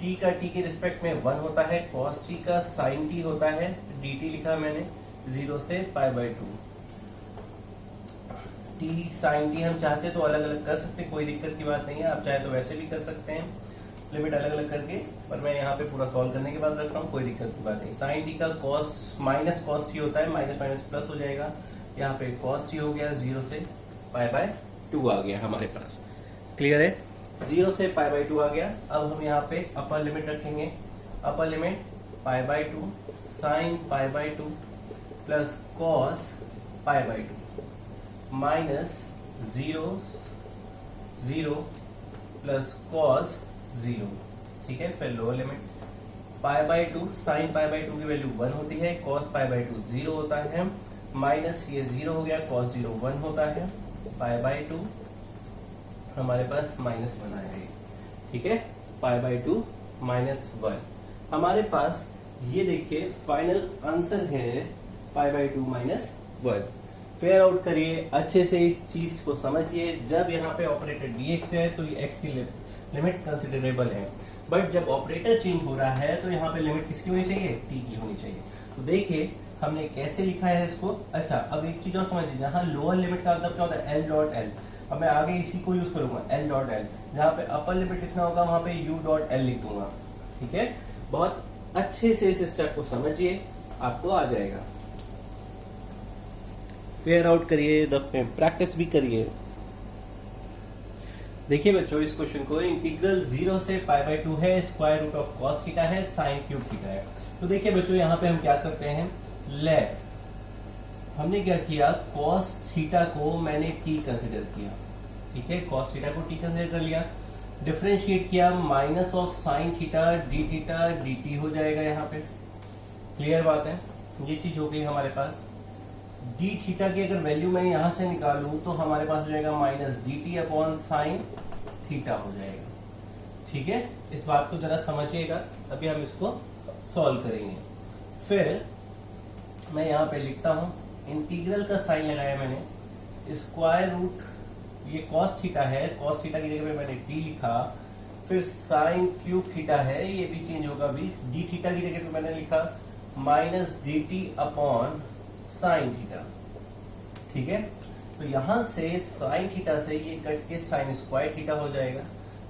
t का t के रिस्पेक्ट में 1 होता है, cos t का sin t होता है, dt लिखा मैंने 0 से π/2। t sin t हम चाहते तो अलग अलग कर सकते, कोई दिक्कत की बात नहीं है, आप चाहे तो वैसे भी कर सकते हैं, लिमिट अलग अलग करके, पर मैं यहाँ पे पूरा सॉल्व करने के बाद रख रहा हूँ, कोई दिक्कत की बात नहीं। sin t का cos माइनस cos t होता है, माइनस माइनस प्लस हो जाएगा, यहाँ पे cos t हो गया, 0 से π/2 आ गया हमारे पास, क्लियर है, 0 से π/2 आ गया। अब हम यहाँ पे अपर लिमिट रखेंगे, upper limit π/2 sin π/2 plus cos π/2 minus 0 plus cos 0, ठीक है। फिर लोअर लिमिट π/2 sin π/2 की वैल्यू 1 होती है, cos π/2 0 होता है, माइनस ये 0 हो गया, cos 0 1 होता है, π/2 हमारे पास -1 आएगा, ठीक है, π/2 -1 हमारे पास, ये देखिए फाइनल आंसर है π/2 -1। फेयर आउट करिए अच्छे से, इस चीज को समझिए, जब यहाँ पे ऑपरेटर dx है तो ये x की लिमिट कंसिडरेबल है, बट जब ऑपरेटर चेंज हो रहा है तो यहाँ पे लिमिट किसकी होनी चाहिए, t की होनी चाहिए। तो देखिए हमने कैसे लिखा है इसको। अच्छा, अब एक चीज और समझिए, जहाँ लोअर लिमिट का मतलब क्या होता है, L.L, अब मैं आगे इसी को यूज करूंगा L.L, जहाँ पे अपर लिमिट लिखना होगा वहां पे U.L लिख दूंगा, ठीक है। बहुत अच्छे से इस स्टेप को समझिए, आपको आ जाएगा। फेयर आउट करिए, रफ में प्रैक्टिस भी करिए। देखिए बच्चों इस क्वेश्चन को, इंटीग्रल 0 से π/2 है, square root of cos theta है, sin क्यूब थीटा है। तो देखिए बच्चों यहाँ पे हम क्या करते हैं, लेट हमने क्या किया, cos थीटा को मैंने t कंसिडर किया, ठीक है, cos थीटा को t कंसिडर कर लिया, डिफरेंशिएट किया, minus of sin theta d theta dt हो जाएगा यहाँ पे, क्लियर बात है, ये चीज हो गई हमारे पास। d थीटा की अगर वैल्यू मैं यहाँ से निकालूं तो हमारे पास हो जाएगा minus dt upon sine theta हो जाएगा, ठीक है। इस बात को जरा समझिएगा, अभी हम इसको सॉल्व करेंगे। फिर मैं यहाँ पे लिखता हूँ, इंटीग्रल का साइन लगाया मैंने, स्क्वायर रूट, ये cos थीटा है, cos थीटा की जगह पे मैंने t लिखा, फिर साइन क्यूब थीटा है, ये भी चेंज होगा अभी, d थीटा की जगह पे मैंने लिखा minus dt upon sine theta, ठीक है। तो यहां से साइन थीटा से ये कट के साइन स्क्वायर थीटा हो जाएगा,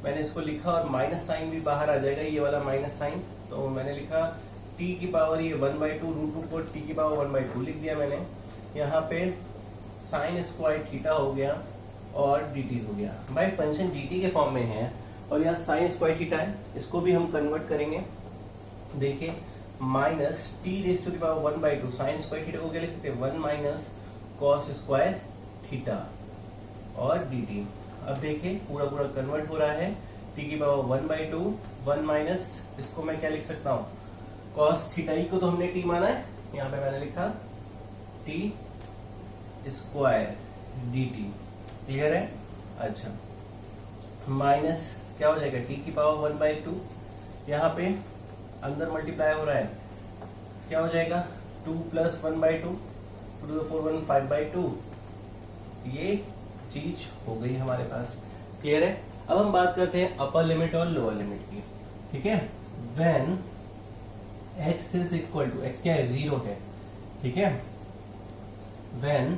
मैंने इसको लिखा, और माइनस साइन भी बाहर आ जाएगा, ये वाला माइनस साइन, तो मैंने लिखा t की पावर ये 1/2 रूट 2 को t की पावर 1/2 लिख दिया मैंने, यहाँ पे साइन स्क्वायर थीटा हो गया और dt हो गया। भाई फंक्शन dt के फॉर्म में है और यहाँ साइन स्क्वायर थीटा है, इसको भी हम कन्वर्ट करेंगे। देखिए minus t raise to the power 1/2 sine square theta को क्या लिख सकते हैं, 1 माइनस कॉस स्क्वायर थीटा और dt। अब देखिए पूरा पूरा कन्वर्ट हो रहा है, t की पावर 1/2, 1 माइनस, इसको मैं क्या लिख सकता हूँ, कॉस थीटा ही को तो हमने t माना है, यहाँ पे मैंने लिखा t स्क्वायर dt, क्लियर है। अच्छा, माइनस क्या हो जाएगा, t की पावर 1/2, यहाँ पे अंदर मल्टीप्लाई हो रहा है, क्या हो जाएगा, 2 प्लस 1/2, 2 to the 4 1 5/2, ये चीज हो गई हमारे पास, क्लियर है। अब हम बात करते हैं अपर लिमिट और लोअर लिमिट की, ठीक है। When x is equal to, x क्या है, 0 है, ठीक है। व्हेन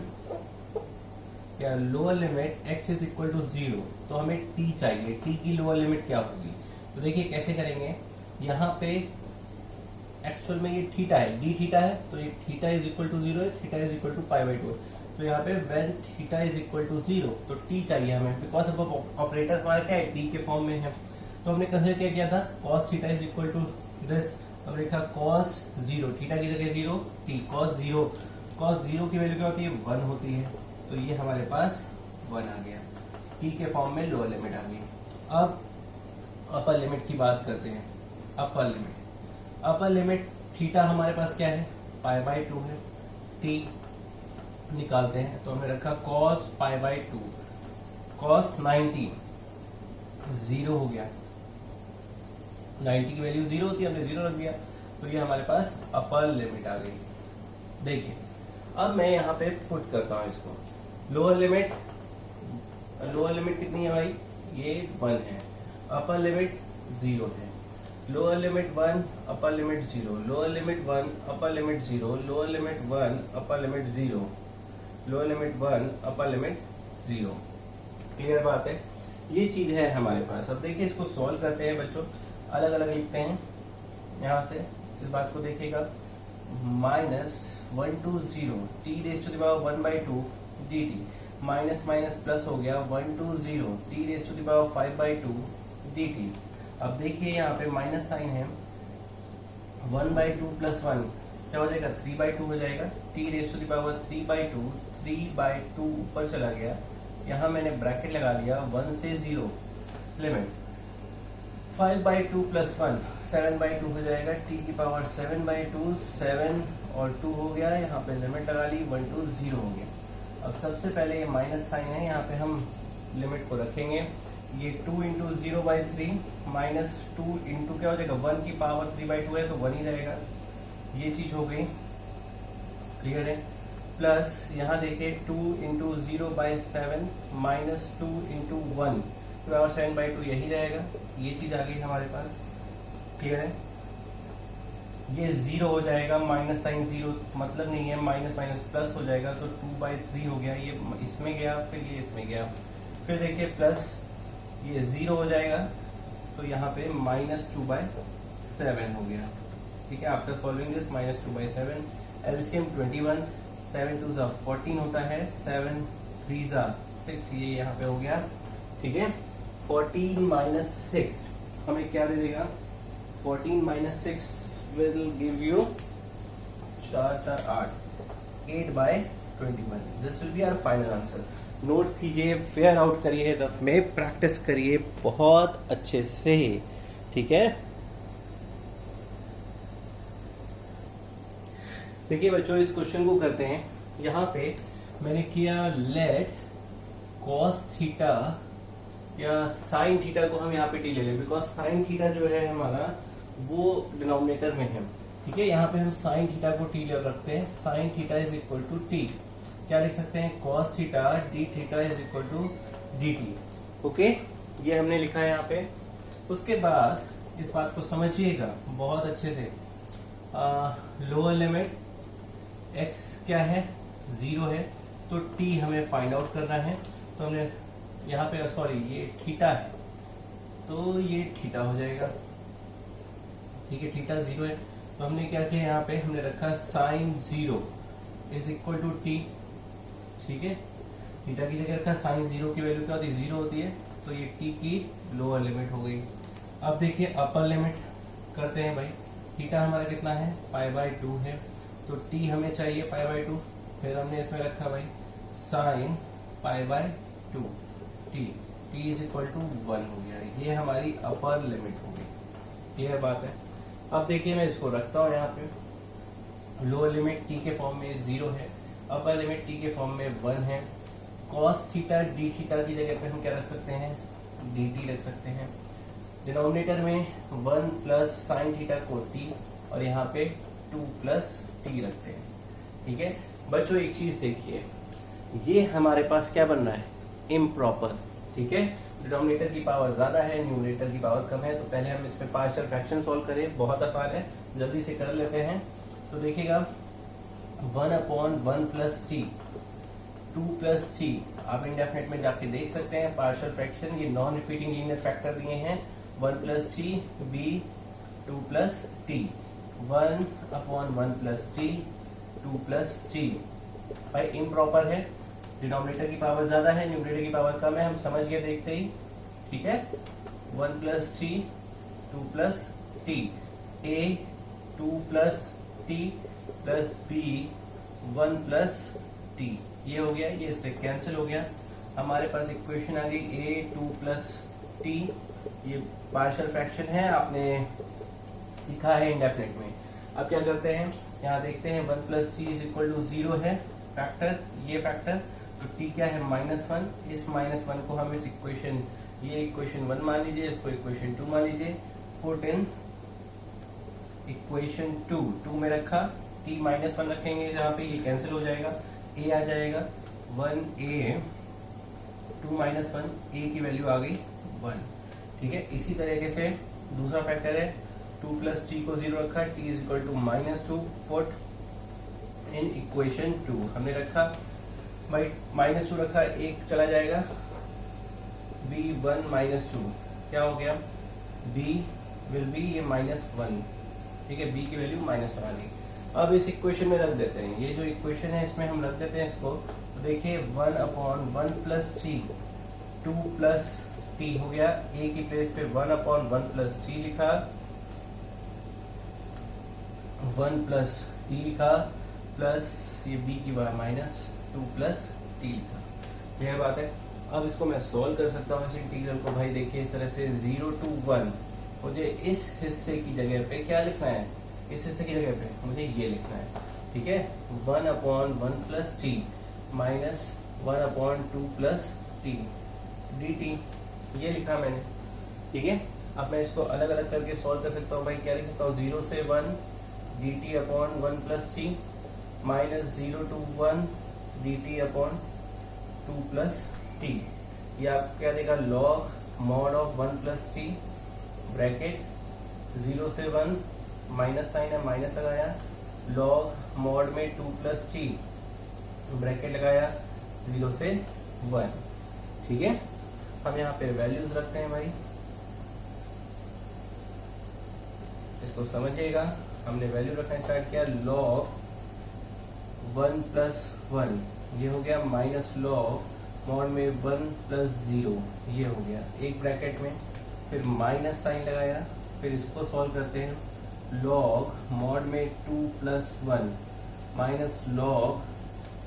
क्या lower limit x is equal to 0, तो हमें t चाहिए, t की लोअर लिमिट क्या होगी। तो देखिए कैसे करेंगे, यहाँ पे एक्चुअल में ये थीटा है, d थीटा है, तो ये थीटा इज इक्वल टू 0 है, थीटा इज इक्वल टू π/2, तो यहाँ पे when theta is equal to 0, तो t चाहिए हमें, बिकॉज अब ऑपरेटर हमारा क्या है, t के फॉर्म में है। तो हमने कंसिडर क्या किया था, cos theta is equal to this, तो हमने लिखा cos 0, थीटा की जगह 0, t cos 0 की वैल्यू क्या होती है, 1 होती है, तो ये हमारे पास 1 आ गया, t के फॉर्म में लोअर लिमिट आ गई। अब अपर लिमिट की बात करते हैं, अपर लिमिट थीटा हमारे पास क्या है, π/2 है, t निकालते हैं, तो हमने रखा cos π/2, cos 90 जीरो हो गया, 90 की वैल्यू जीरो होती है, हमने जीरो रख दिया, तो ये हमारे पास अपर लिमिट आ गई। देखिए अब मैं यहाँ पे पुट करता हूँ इसको, लोअर लिमिट कितनी है भाई, ये 1 है, अपर लिमिट 0 है, lower limit 1, upper limit 0, lower limit 1, upper limit 0, lower limit 1, upper limit 0, lower limit 1, upper limit 0। Clear बात है, ये चीज है हमारे पास। अब देखिए इसको सॉल्व करते हैं बच्चों, अलग अलग लिखते हैं। यहाँ से इस बात को देखिएगा, -1 to 0 t raise to the power 1/2 dt, minus minus plus हो गया 1 to 0 t raise to the power 5/2 dt। अब देखिए यहाँ पे माइनस साइन है, 1/2 + 1 क्या हो जाएगा, 3/2 हो जाएगा, t raise to the power 3/2 ऊपर चला गया, यहाँ मैंने ब्रैकेट लगा लिया, 1 से 0 लिमिट 5/2 + 1 7/2 हो जाएगा, t की पावर 7/2, 7 और 2 हो गया, यहाँ पे लिमिट लगा ली, 1 to 0 हो गया। अब सबसे पहले ये माइनस साइन है, यहाँ पे हम लिमिट को रखेंगे, ये 2 × 0/3 माइनस 2 इंटू क्या हो जाएगा, 1 की पावर 3/2 है तो 1 ही रहेगा, ये चीज हो गई। क्लियर है, प्लस यहाँ देखिए 2 × 0/7 माइनस 2 × 1 पावर 7/2 यही रहेगा, ये चीज आ गई हमारे पास। क्लियर है, ये 0 हो जाएगा, माइनस साइन 0 मतलब नहीं है, माइनस माइनस प्लस हो जाएगा, तो 2/3 हो गया, ये इसमें गया, फिर ये इसमें गया, फिर देखिए प्लस ये 0 हो जाएगा, तो यहाँ पे -2/7 हो गया। ठीक है, आफ्टर सॉल्विंग दिस -2/7, एलसीएम 21, 7 2 ज़ा 14 होता है, 7 3 ज़ा 6, ये यहाँ पे हो गया। ठीक है, 14 - 6 हमें क्या दे देगा, 14 - 6 will give you 4/8, 8/21। This will be our final answer। Note कीजिए, फेयर आउट करिए, रफ में प्रैक्टिस करिए बहुत अच्छे से। ठीक है, देखिए बच्चों इस क्वेश्चन को करते हैं। यहाँ पे मैंने किया लेट cos थीटा या sin थीटा को हम यहाँ पे टी ले लें, बिकॉज sin थीटा जो है हमारा वो डिनोमिनेटर में है। ठीक है, यहाँ पे हम sin थीटा को टी ले रखते हैं, sin theta is equal to t, क्या लिख सकते हैं, cos theta d theta is equal to dt। Okay, ये हमने लिखा है यहाँ पे। उसके बाद इस बात को समझिएगा बहुत अच्छे से, लोअर लिमिट x क्या है, 0 है, तो t हमें फाइंड आउट करना है, तो हमने यहाँ पे सॉरी ये थीटा है, तो ये थीटा हो जाएगा। ठीक है, थीटा 0 है, तो हमने क्या किया, यहाँ पे हमने रखा sin 0 is equal to t. ठीक है, थीटा की जगह रखा, sin 0 की वैल्यू क्या होती है, 0 होती है, तो ये t की लोअर लिमिट हो गई। अब देखिए अपर लिमिट करते हैं भाई, थीटा हमारा कितना है, π/2 है, तो t हमें चाहिए π/2, फिर हमने इसमें रखा भाई sin π/2 t is equal to 1 हो गया, ये हमारी अपर लिमिट हो गई। क्लियर बात है। अब देखिए मैं इसको रखता हूँ यहाँ पे, लोअर लिमिट t के फॉर्म में 0 है, अपर लिमिट t के फॉर्म में 1 है, cos थीटा d थीटा की जगह पे हम क्या रख सकते हैं, dt रख सकते हैं, डिनोमिनेटर में 1 प्लस sin थीटा को t और यहाँ पे 2 प्लस t रखते हैं। ठीक है बच्चों, एक चीज देखिए, ये हमारे पास क्या बन रहा है, इम्प्रॉपर। ठीक है, डिनोमिनेटर की पावर ज्यादा है, न्यूमरेटर की पावर कम है, तो पहले हम इसमें पार्शियल फ्रैक्शन सॉल्व करें, बहुत आसान है, जल्दी से कर लेते हैं। तो देखिएगा 1/1 + t 2 + t, आप इंडेफिनेट में जाके देख सकते हैं पार्शियल फ्रैक्शन, ये नॉन रिपीटिंग लीनियर फैक्टर दिए हैं, 1 + t b 2 + t, 1/1 + t 2 + t। भाई इम्प्रॉपर है, डिनोमिनेटर की पावर ज्यादा है, न्यूमरेटर की पावर कम है, हम समझ गए देखते ही। ठीक है, 1 + t 2 + t, a 2 + t + b 1 + t, ये हो गया, ये इससे कैंसिल हो गया, हमारे पास इक्वेशन आ गई a 2 + t। ये पार्शियल फ्रैक्शन है, आपने सीखा है इंडेफिनेट में। अब क्या करते हैं, यहाँ देखते हैं 1 + t इज इक्वल टू 0 है फैक्टर, ये फैक्टर, तो t क्या है, -1, इस -1 को हम इस इक्वेशन ये इक्वेशन 1 मान लीजिए, इसको इक्वेशन 2 मान लीजिए, पुट इन इक्वेशन 2 में रखा, t माइनस 1 रखेंगे यहाँ पे, ये कैंसिल हो जाएगा, a आ जाएगा 1a, 2 माइनस 1, a की वैल्यू आ गई 1। ठीक है, इसी तरीके से दूसरा फैक्टर है 2 प्लस टी को 0 रखा, t is equal to -2, put in equation 2 हमने रखा भाई, -2 रखा, एक चला जाएगा, b1 -2 क्या हो गया, b विल बी ये -1। ठीक है, b की वैल्यू -1 आ गई। अब इस इक्वेशन में रख देते हैं, ये जो इक्वेशन है इसमें हम रख देते हैं इसको, तो देखिए 1/1 प्लस 3, 2 प्लस t हो गया, a की प्लेस पे 1/1 प्लस 3 लिखा, 1 प्लस t लिखा, प्लस ये b की -2 प्लस t लिखा। यह बात है। अब इसको मैं सॉल्व कर सकता हूँ इस इंटीग्रल को। भाई देखिए इस तरह से 0 to 1 मुझे इस हिस्से की जगह पे क्या लिखना है, इस हिस्से की जगह पे मुझे ये लिखना है। ठीक है, 1/1 plus T minus 1/2 plus T dt, ये लिखा मैंने। ठीक है, अब मैं इसको अलग अलग करके सॉल्व कर सकता हूँ। भाई क्या लिख सकता हूँ, 0 से 1 dt/1 plus T minus 0 to 1 dt/2 plus T. ये आपको क्या देगा, log mod of 1 plus T bracket 0 से 1 माइनस साइन है, माइनस लगाया, log mod में 2 प्लस टी ब्रैकेट लगाया 0 से 1। ठीक है, हम यहाँ पे वैल्यूज रखते हैं भाई, इसको समझिएगा। हमने वैल्यू रखना स्टार्ट किया, log 1 प्लस 1 ये हो गया, माइनस log mod में 1 प्लस 0 ये हो गया, एक ब्रैकेट में, फिर माइनस साइन लगाया, फिर इसको सॉल्व करते हैं, log mod में 2 plus 1 minus log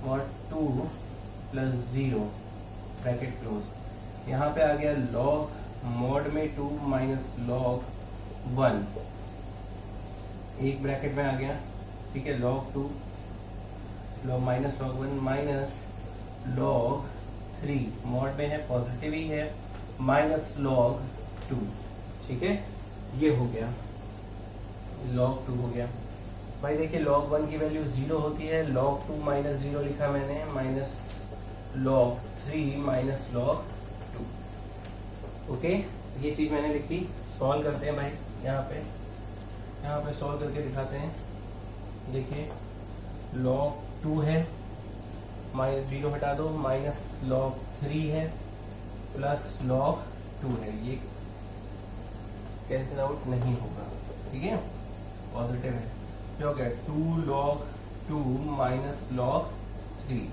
mod 2 plus 0 bracket close. यहाँ पे आ गया log mod में 2 माइनस log 1 एक ब्रैकेट में आ गया। ठीक है, log 2 log minus log 1 minus log 3 mod में है, पॉजिटिव ही है, माइनस log 2। ठीक है, ये हो गया log 2 हो गया। भाई देखिए log 1 की वैल्यू 0 होती है, log 2 माइनस 0 लिखा मैंने, minus log 3 minus log 2। Okay, ये चीज मैंने लिखी। सॉल्व करते हैं भाई, यहाँ पे सॉल्व करके दिखाते हैं। देखिए log 2 है, माइनस 0 हटा दो, माइनस log 3 है, प्लस log 2 है, ये कैंसिल आउट नहीं होगा। ठीक है, पॉजिटिव है, जो हो गया 2 log 2 माइनस log 3।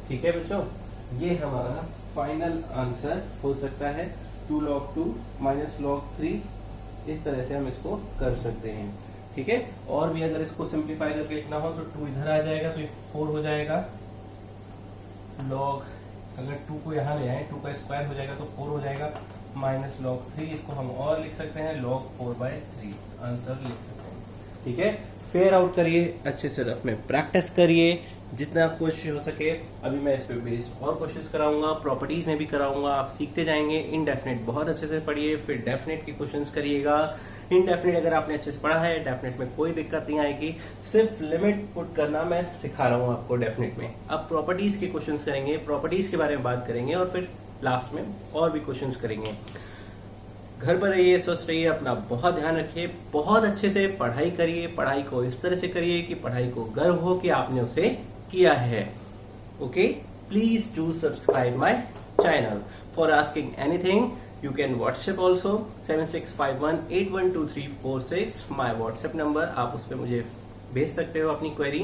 ठीक है बच्चों, ये हमारा फाइनल आंसर हो सकता है, 2 log 2 माइनस log 3। इस तरह से हम इसको कर सकते हैं। ठीक है, और भी अगर इसको सिंप्लीफाई करके लिखना हो तो 2 इधर आ जाएगा तो ये 4 हो जाएगा, log अगर 2 को यहाँ ले आए 2 का स्क्वायर हो जाएगा तो 4 हो जाएगा, माइनस log 3, इसको हम और लिख सकते हैं log 4/3 आंसर लिख सकते हैं। ठीक है, फेयर आउट करिए, अच्छे से रफ में प्रैक्टिस करिए जितना कोशिश हो सके। अभी मैं इस पे बेस्ड और क्वेश्चंस कराऊंगा, प्रॉपर्टीज में भी कराऊंगा, आप सीखते जाएंगे। इनडेफिनेट बहुत अच्छे से पढ़िए, फिर डेफिनेट के क्वेश्चंस करिएगा। इनडेफिनेट अगर आपने अच्छे से पढ़ा है, डेफिनेट में कोई दिक्कत नहीं आएगी, सिर्फ लिमिट पुट करना मैं सिखा रहा हूँ आपको डेफिनेट में। अब प्रॉपर्टीज के क्वेश्चंस करेंगे, प्रॉपर्टीज के बारे में बात करेंगे, और फिर लास्ट में और भी क्वेश्चंस करेंगे। घर पर रहिए, स्वस्थ रहिए, अपना बहुत ध्यान रखिए, बहुत अच्छे से पढ़ाई करिए। पढ़ाई को इस तरह से करिए कि पढ़ाई को गर्व हो कि आपने उसे किया है। Okay, please do subscribe my channel. For asking anything you can WhatsApp also 7651812346 my WhatsApp number, आप उस पर मुझे भेज सकते हो अपनी query.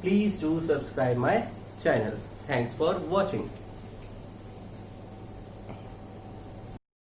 Please do subscribe my channel. Thanks for watching.